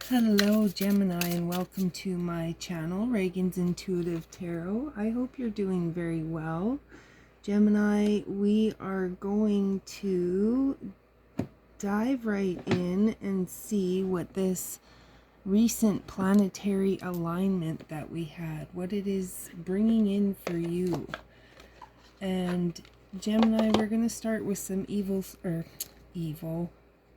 Hello Gemini, and welcome to my channel, Ragean's Intuitive Tarot. I hope you're doing very well. Gemini, we are going to dive right in and see what this recent planetary alignment that we had, what it is bringing in for you. And Gemini, we're going to start with some evil.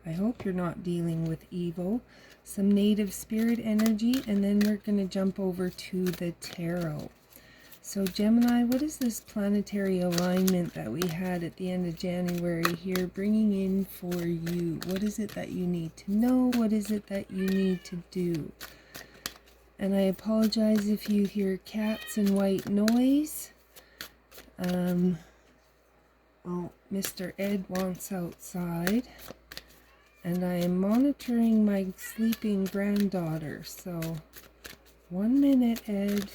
I hope you're not dealing with evil. Some native spirit energy, and then we're going to jump over to the tarot. So Gemini, what is this planetary alignment that we had at the end of January here bringing in for you? What is it that you need to know? What is it that you need to do? And I apologize if you hear cats and white noise. Well, Mr. Ed wants outside. And I am monitoring my sleeping granddaughter. So, 1 minute, Ed.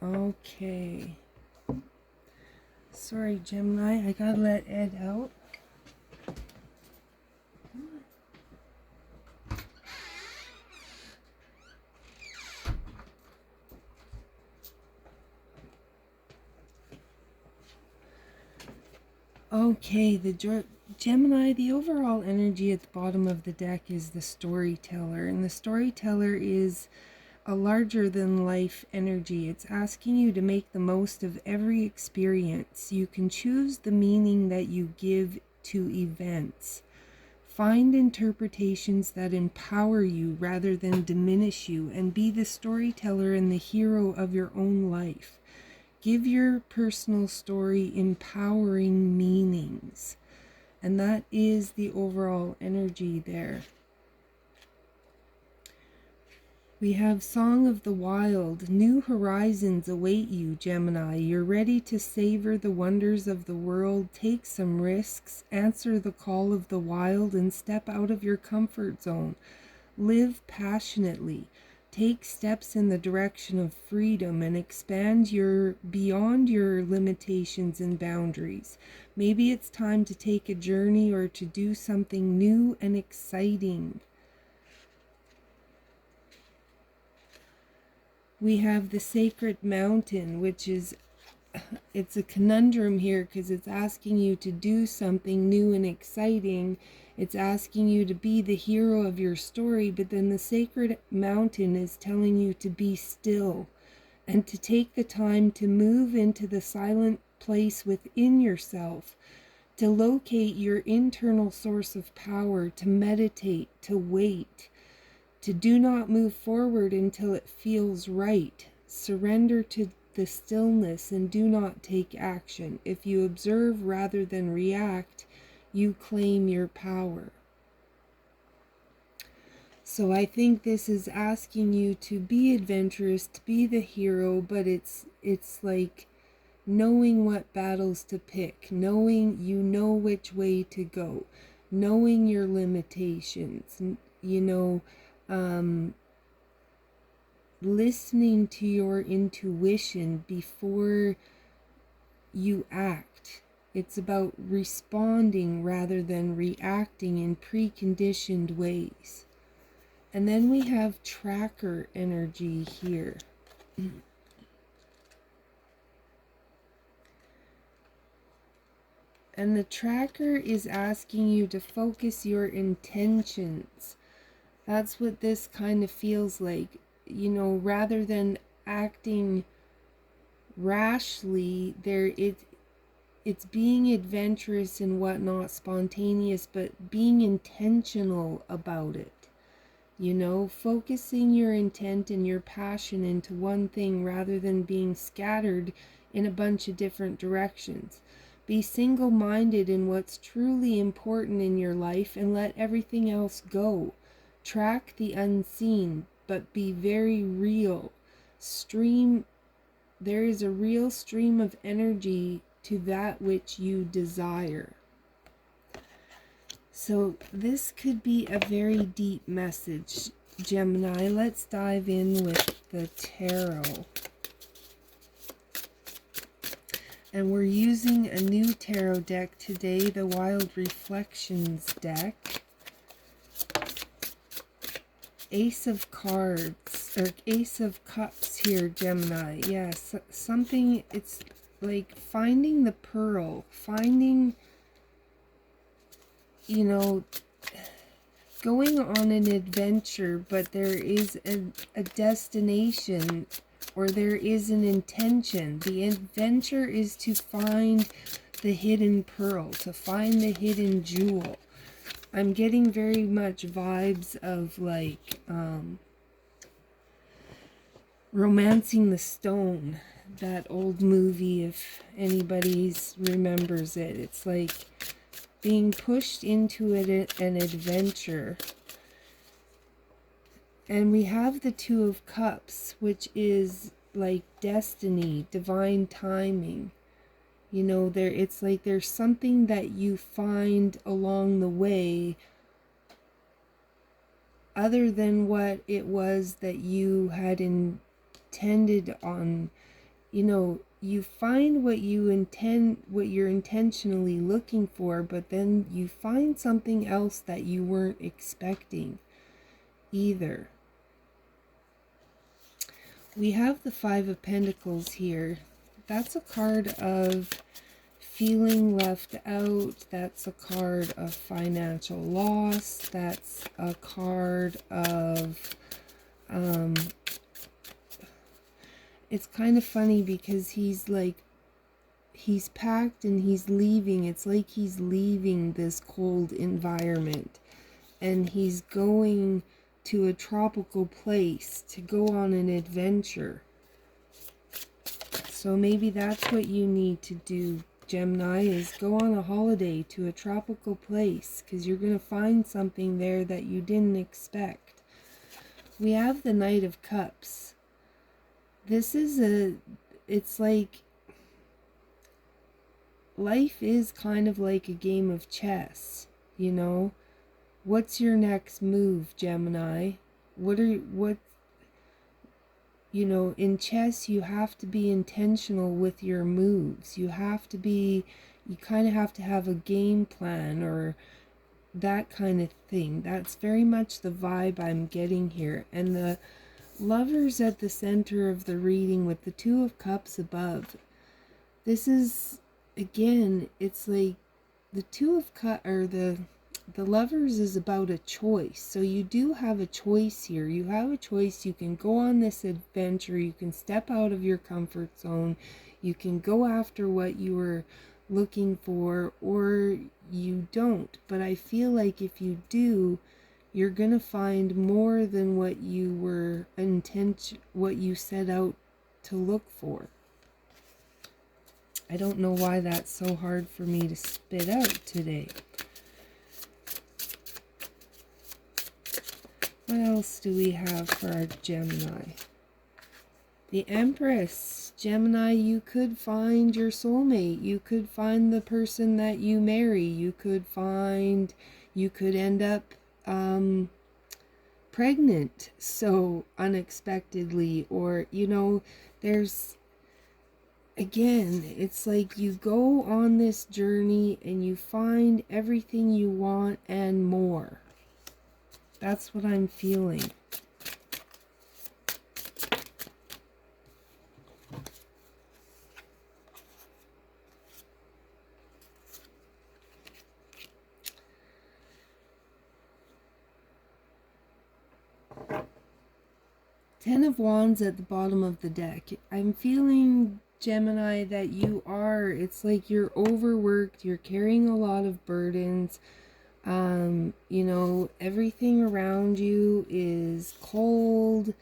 Okay. Sorry, Gemini. I gotta let Ed out. Okay, Gemini, the overall energy at the bottom of the deck is the storyteller. And the storyteller is a larger than life energy. It's asking you to make the most of every experience. You can choose the meaning that you give to events. Find interpretations that empower you rather than diminish you, and be the storyteller and the hero of your own life. Give your personal story empowering meanings. And that is the overall energy there. We have Song of the Wild. New horizons await you, Gemini. You're ready to savor the wonders of the world, take some risks, answer the call of the wild, and step out of your comfort zone. Live passionately. Take steps in the direction of freedom and expand beyond your limitations and boundaries. Maybe it's time to take a journey or to do something new and exciting. We have the Sacred Mountain, which is, it's a conundrum here because it's asking you to do something new and exciting. It's asking you to be the hero of your story, but then the Sacred Mountain is telling you to be still and to take the time to move into the silent place within yourself, to locate your internal source of power, to meditate, to wait. To do not move forward until it feels right. Surrender to the stillness and do not take action. If you observe rather than react, you claim your power. So I think this is asking you to be adventurous, to be the hero, but it's like knowing what battles to pick, knowing you know which way to go, knowing your limitations, listening to your intuition before you act. It's about responding rather than reacting in preconditioned ways. And then we have tracker energy here. And the tracker is asking you to focus your intentions. That's what this kind of feels like. Rather than acting rashly, it's being adventurous and whatnot, spontaneous, but being intentional about it. Focusing your intent and your passion into one thing rather than being scattered in a bunch of different directions. Be single-minded in what's truly important in your life and let everything else go. Track the unseen, but be very real. Stream there is a real stream of energy to that which you desire. So this could be a very deep message, Gemini. Let's dive in with the tarot. And we're using a new tarot deck today, the Wild Reflections deck. Ace of Cards, or Ace of Cups here, Gemini. Yes, something, it's like finding the pearl, finding, you know, going on an adventure, but there is a destination, or there is an intention. The adventure is to find the hidden pearl, to find the hidden jewel. I'm getting very much vibes of like Romancing the Stone, that old movie, if anybody remembers it. It's like being pushed into an adventure. And we have the Two of Cups, which is like destiny, divine timing. You know, it's like there's something that you find along the way other than what it was that you had intended on. You know, you find what you intend, what you're intentionally looking for, but then you find something else that you weren't expecting either. We have the Five of Pentacles here. That's a card of feeling left out. That's a card of financial loss. That's a card of, it's kind of funny because he's packed and he's leaving. It's like he's leaving this cold environment and he's going to a tropical place to go on an adventure. So maybe that's what you need to do, Gemini, is go on a holiday to a tropical place, because you're going to find something there that you didn't expect. We have the Knight of Cups. This is it's like, life is kind of like a game of chess, you know? What's your next move, Gemini? You know, in chess, you have to be intentional with your moves. You kind of have to have a game plan or that kind of thing. That's very much the vibe I'm getting here. And the Lovers at the center of the reading with the Two of Cups above. This is, again, it's like the Two of Cups, or the Lovers is about a choice. So you do have a choice here. You have a choice. You can go on this adventure. You can step out of your comfort zone. You can go after what you were looking for, or you don't. But I feel like if you do, you're going to find more than what you were what you set out to look for. I don't know why that's so hard for me to spit out today. What else do we have for our Gemini? The Empress. Gemini, you could find your soulmate. You could find the person that you marry. You could end up pregnant so unexpectedly, or, you know, again, it's like you go on this journey and you find everything you want and more. That's what I'm feeling. Ten of Wands at the bottom of the deck. I'm feeling, Gemini, that it's like you're overworked, you're carrying a lot of burdens. You know, everything around you is cold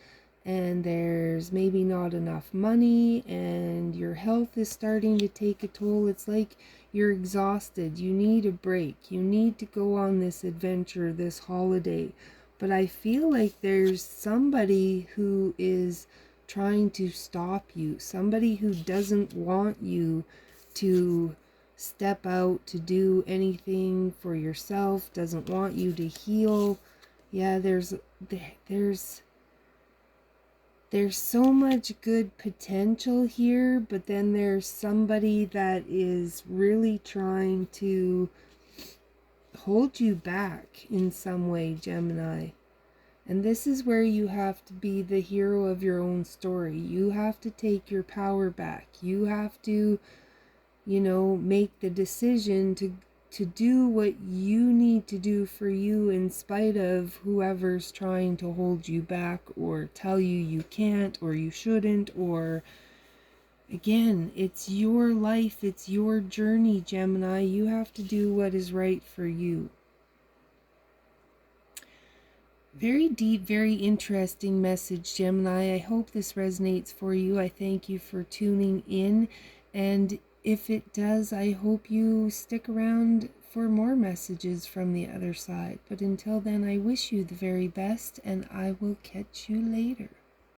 and there's maybe not enough money and your health is starting to take a toll. It's like you're exhausted. You need a break. You need to go on this adventure, this holiday. But I feel like there's somebody who is trying to stop you, somebody who doesn't want you to step out to do anything for yourself, doesn't want you to heal. Yeah, there's so much good potential here, but then there's somebody that is really trying to hold you back in some way, Gemini. And this is where you have to be the hero of your own story. You have to take your power back. You have to, make the decision to do what you need to do for you, in spite of whoever's trying to hold you back or tell you you can't or you shouldn't. Or again, it's your life, it's your journey, Gemini. You have to do what is right for you. Very deep, very interesting message, Gemini. I hope this resonates for you. I thank you for tuning in. And if it does, I hope you stick around for more messages from the other side. But until then, I wish you the very best, and I will catch you later.